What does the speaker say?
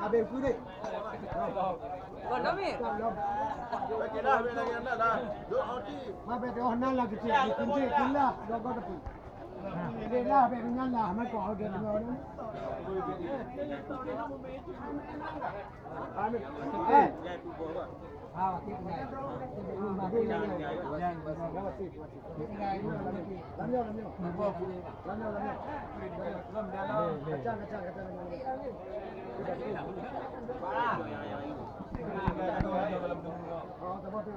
Abe kude. Còn đó mi. Lagi dah, lagi anda dah. Duk audi. Ma be de honna la kici kinje killa do go to. De la be nyalla ma ko de ngor. Amin. Ah, ठीक है। माफी नहीं है। लम्यो लम्यो। अच्छा अच्छा अच्छा। Oh, tama tu.